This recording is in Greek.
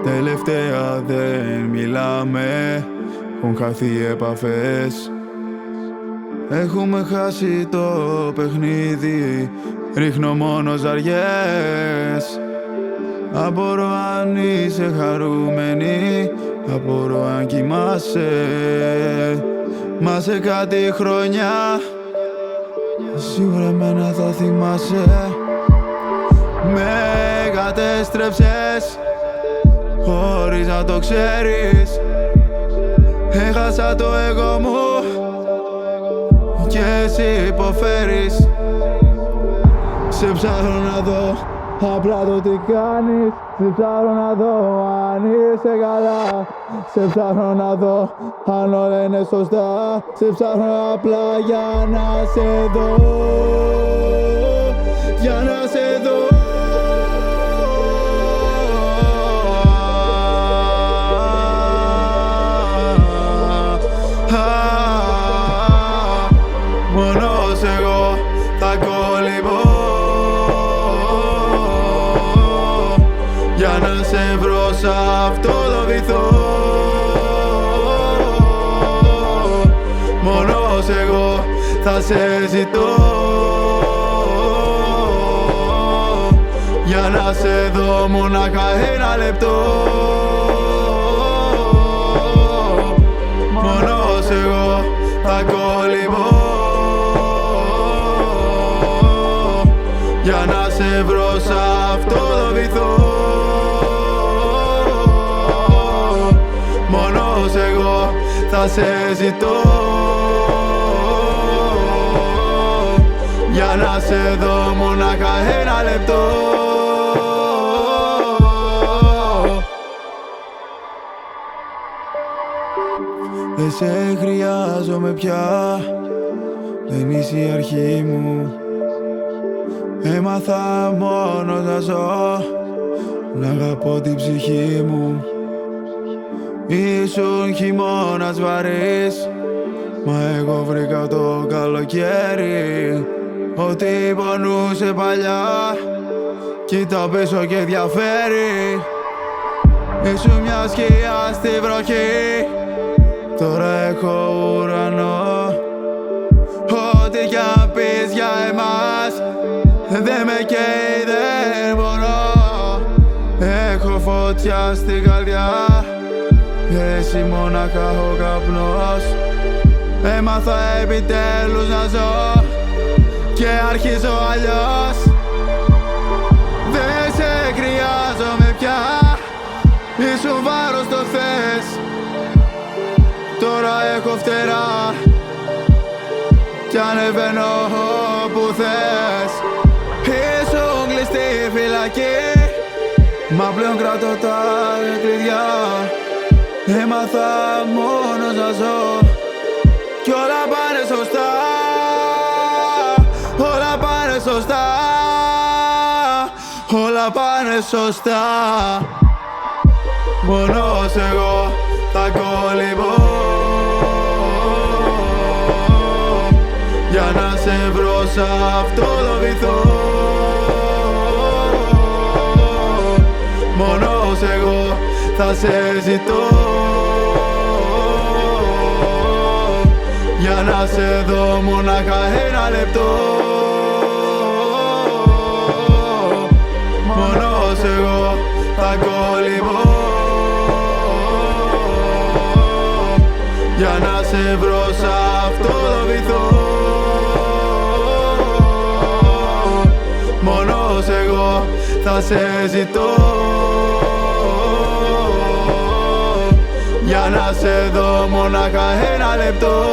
Τελευταία δεν μιλάμε, έχουν χαθεί οι επαφές. Έχουμε χάσει το παιχνίδι, ρίχνω μόνο ζαριές. Απορώ αν είσαι χαρούμενη, απορώ αν κοιμάσαι. Μα σε κάτι χρόνια σίγουρα εμένα θα θυμάσαι. Με κατέστρεψες χωρίς να το ξέρεις. Έχασα το εγώ μου και εσύ υποφέρεις. Σε ψάχνω να δω απλά το τι κάνεις. Σε ψάχνω να δω αν είσαι καλά. Σε ψάχνω να δω αν όλα είναι σωστά. Σε ψάχνω απλά για να σε δω, για να σε δω. Μόνος εγώ θα κολυμπώ για να σε βρω σ' αυτό το βυθό. Μόνος εγώ θα σε ζητώ για να σε δω μονάχα ένα λεπτό. Μόνος εγώ θα κολυμπώ για να σε βρω σ' αυτό το βυθό. Μόνος εγώ θα σε ζητώ για να σε δω μονάχα ένα λεπτό. Δεν σε χρειάζομαι πια, δεν είσαι η αρχή μου. Έμαθα μόνος να ζω, να αγαπώ την ψυχή μου. Ήσουν χειμώνας βαρύς, μα εγώ βρήκα το καλοκαίρι. Ό,τι πονούσε παλιά, κοίτα πίσω και διαφέρει. Ήσουν μια σκιά στη βροχή, τώρα έχω ουρανό. Ό,τι κι αν πεις για εμάς δεν με καίει, δεν μπορώ. Έχω φωτιά στην καρδιά, εσύ μόναχα ο καπνός. Έμαθα επιτέλους να ζω και αρχίζω αλλιώς. Δεν σε χρειάζομαι πια, ήσουν βάρος το χθες. Τώρα έχω φτερά κι ανεβαίνω όπου θες. Ήσουν κλειστή φυλακή, μα πλέον κρατώ τα κλειδιά. Έμαθα μόνος να ζω κι όλα πάνε σωστά. Όλα πάνε σωστά, όλα πάνε σωστά. Μόνος εγώ θα κολυμπώ για να σε βρω σ' αυτό το βυθό. Μόνος εγώ θα σε ζητώ για να σε δω μονάχα ένα λεπτό. Μόνος εγώ θα κολυμπώ για να σε βρω σ' αυτό το βυθό. Μόνος εγώ θα σε ζητώ για να σε δω μονάχα ένα λεπτό.